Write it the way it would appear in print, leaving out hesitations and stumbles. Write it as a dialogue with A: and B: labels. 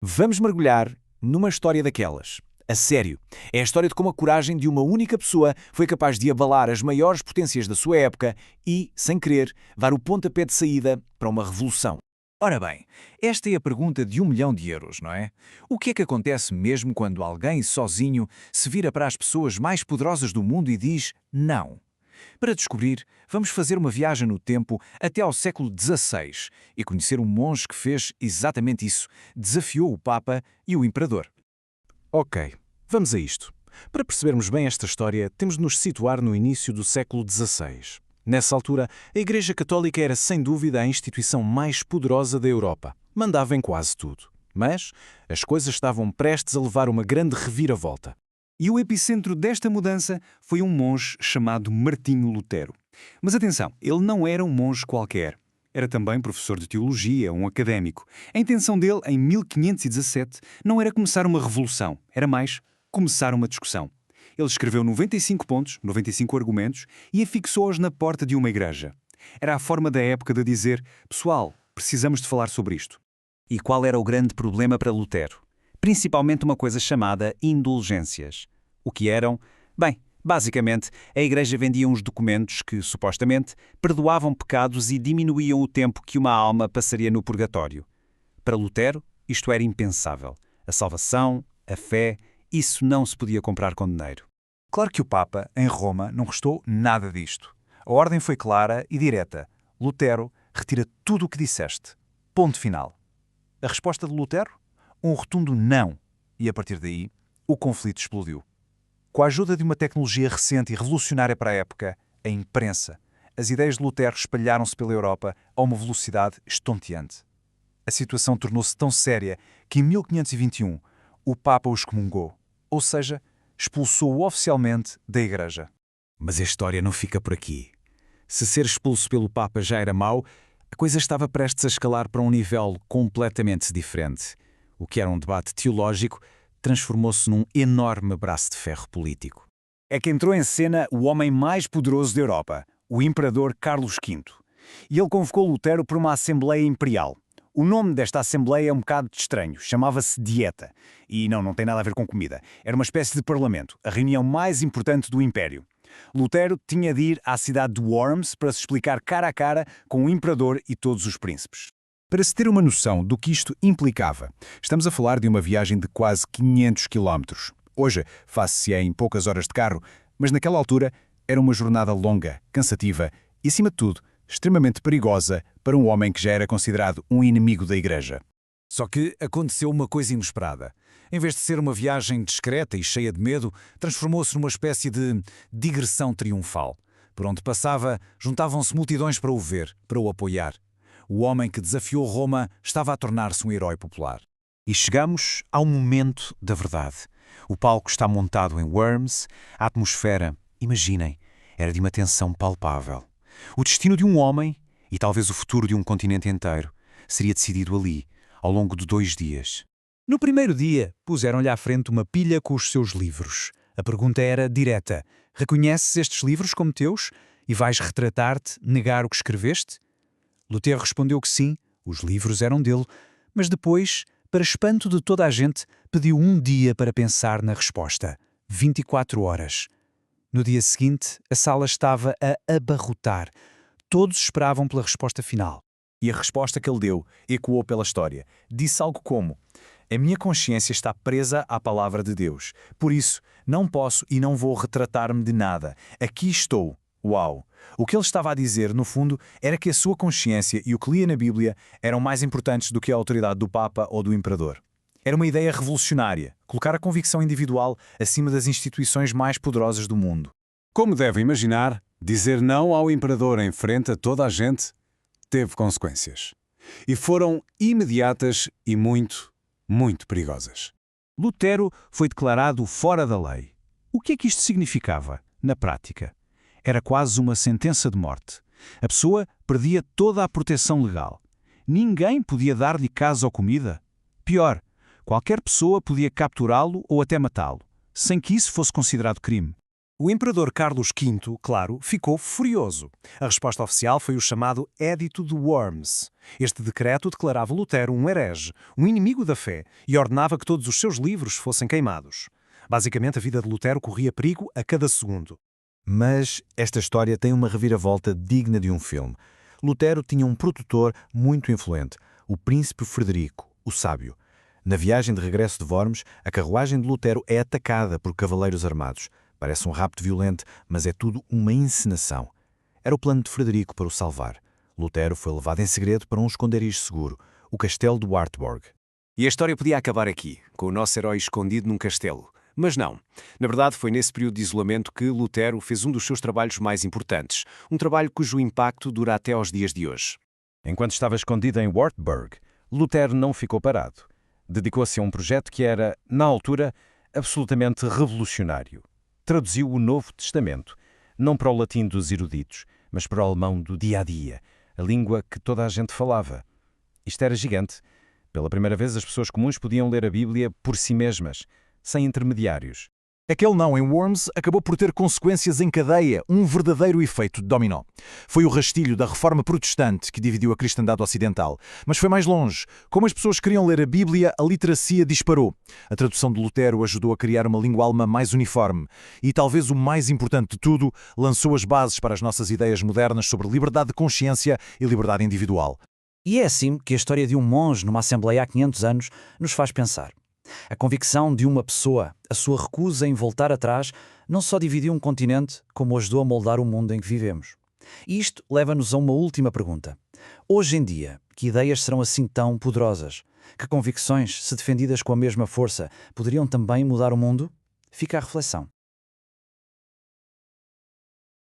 A: Vamos mergulhar numa história daquelas. A sério. É a história de como a coragem de uma única pessoa foi capaz de abalar as maiores potências da sua época e, sem querer, dar o pontapé de saída para uma revolução.
B: Ora bem, esta é a pergunta de 1 milhão de euros, não é? O que é que acontece mesmo quando alguém sozinho se vira para as pessoas mais poderosas do mundo e diz não? Para descobrir, vamos fazer uma viagem no tempo até ao século XVI e conhecer um monge que fez exatamente isso, desafiou o Papa e o Imperador.
A: Ok, vamos a isto. Para percebermos bem esta história, temos de nos situar no início do século XVI. Nessa altura, a Igreja Católica era sem dúvida a instituição mais poderosa da Europa. Mandava em quase tudo. Mas as coisas estavam prestes a levar uma grande reviravolta.
C: E o epicentro desta mudança foi um monge chamado Martinho Lutero. Mas atenção, ele não era um monge qualquer. Era também professor de teologia, um académico. A intenção dele, em 1517, não era começar uma revolução, era mais começar uma discussão. Ele escreveu 95 pontos, 95 argumentos, e afixou-os na porta de uma igreja. Era a forma da época de dizer: pessoal, precisamos de falar sobre isto.
D: E qual era o grande problema para Lutero? Principalmente uma coisa chamada indulgências. O que eram? Bem, basicamente, a Igreja vendia uns documentos que, supostamente, perdoavam pecados e diminuíam o tempo que uma alma passaria no purgatório. Para Lutero, isto era impensável. A salvação, a fé, isso não se podia comprar com dinheiro.
B: Claro que o Papa, em Roma, não gostou nada disto. A ordem foi clara e direta. Lutero, retira tudo o que disseste. Ponto final. A resposta de Lutero? Um rotundo não. E a partir daí, o conflito explodiu. Com a ajuda de uma tecnologia recente e revolucionária para a época, a imprensa, as ideias de Lutero espalharam-se pela Europa a uma velocidade estonteante. A situação tornou-se tão séria que em 1521 o Papa o excomungou, ou seja, expulsou-o oficialmente da Igreja.
A: Mas a história não fica por aqui. Se ser expulso pelo Papa já era mau, a coisa estava prestes a escalar para um nível completamente diferente. O que era um debate teológico transformou-se num enorme braço de ferro político.
C: É que entrou em cena o homem mais poderoso da Europa, o Imperador Carlos V. E ele convocou Lutero para uma Assembleia Imperial. O nome desta Assembleia é um bocado estranho, chamava-se Dieta. E não tem nada a ver com comida. Era uma espécie de parlamento, a reunião mais importante do Império. Lutero tinha de ir à cidade de Worms para se explicar cara a cara com o Imperador e todos os príncipes.
E: Para se ter uma noção do que isto implicava, estamos a falar de uma viagem de quase 500 quilómetros. Hoje faz-se em poucas horas de carro, mas naquela altura era uma jornada longa, cansativa e, acima de tudo, extremamente perigosa para um homem que já era considerado um inimigo da Igreja.
B: Só que aconteceu uma coisa inesperada. Em vez de ser uma viagem discreta e cheia de medo, transformou-se numa espécie de digressão triunfal. Por onde passava, juntavam-se multidões para o ver, para o apoiar. O homem que desafiou Roma estava a tornar-se um herói popular.
A: E chegamos ao momento da verdade. O palco está montado em Worms, a atmosfera, imaginem, era de uma tensão palpável. O destino de um homem, e talvez o futuro de um continente inteiro, seria decidido ali, ao longo de 2 dias.
F: No primeiro dia, puseram-lhe à frente uma pilha com os seus livros. A pergunta era direta: reconheces estes livros como teus? E vais retratar-te, negar o que escreveste? Lutero respondeu que sim, os livros eram dele, mas depois, para espanto de toda a gente, pediu 1 dia para pensar na resposta. 24 horas. No dia seguinte, a sala estava a abarrotar. Todos esperavam pela resposta final.
B: E a resposta que ele deu ecoou pela história. Disse algo como: a minha consciência está presa à palavra de Deus. Por isso, não posso e não vou retratar-me de nada. Aqui estou. Uau! O que ele estava a dizer, no fundo, era que a sua consciência e o que lia na Bíblia eram mais importantes do que a autoridade do Papa ou do Imperador. Era uma ideia revolucionária, colocar a convicção individual acima das instituições mais poderosas do mundo.
E: Como devem imaginar, dizer não ao Imperador em frente a toda a gente teve consequências. E foram imediatas e muito, muito perigosas.
A: Lutero foi declarado fora da lei. O que é que isto significava, na prática? Era quase uma sentença de morte. A pessoa perdia toda a proteção legal. Ninguém podia dar-lhe casa ou comida. Pior, qualquer pessoa podia capturá-lo ou até matá-lo, sem que isso fosse considerado crime. O imperador Carlos V, claro, ficou furioso. A resposta oficial foi o chamado Édito de Worms. Este decreto declarava Lutero um herege, um inimigo da fé, e ordenava que todos os seus livros fossem queimados. Basicamente, a vida de Lutero corria perigo a cada segundo.
G: Mas esta história tem uma reviravolta digna de um filme. Lutero tinha um protetor muito influente, o príncipe Frederico, o Sábio. Na viagem de regresso de Worms, a carruagem de Lutero é atacada por cavaleiros armados. Parece um rapto violento, mas é tudo uma encenação. Era o plano de Frederico para o salvar. Lutero foi levado em segredo para um esconderijo seguro, o castelo de Wartburg.
H: E a história podia acabar aqui, com o nosso herói escondido num castelo. Mas não. Na verdade, foi nesse período de isolamento que Lutero fez um dos seus trabalhos mais importantes, um trabalho cujo impacto dura até aos dias de hoje.
D: Enquanto estava escondido em Wartburg, Lutero não ficou parado. Dedicou-se a um projeto que era, na altura, absolutamente revolucionário. Traduziu o Novo Testamento, não para o latim dos eruditos, mas para o alemão do dia-a-dia, a língua que toda a gente falava. Isto era gigante. Pela primeira vez, as pessoas comuns podiam ler a Bíblia por si mesmas, sem intermediários.
B: Aquele não em Worms acabou por ter consequências em cadeia, um verdadeiro efeito de dominó. Foi o rastilho da reforma protestante que dividiu a cristandade ocidental. Mas foi mais longe. Como as pessoas queriam ler a Bíblia, a literacia disparou. A tradução de Lutero ajudou a criar uma língua alemã mais uniforme. E, talvez o mais importante de tudo, lançou as bases para as nossas ideias modernas sobre liberdade de consciência e liberdade individual.
I: E é assim que a história de um monge numa assembleia há 500 anos nos faz pensar. A convicção de uma pessoa, a sua recusa em voltar atrás, não só dividiu um continente, como ajudou a moldar o mundo em que vivemos. E isto leva-nos a uma última pergunta. Hoje em dia, que ideias serão assim tão poderosas? Que convicções, se defendidas com a mesma força, poderiam também mudar o mundo? Fica a reflexão.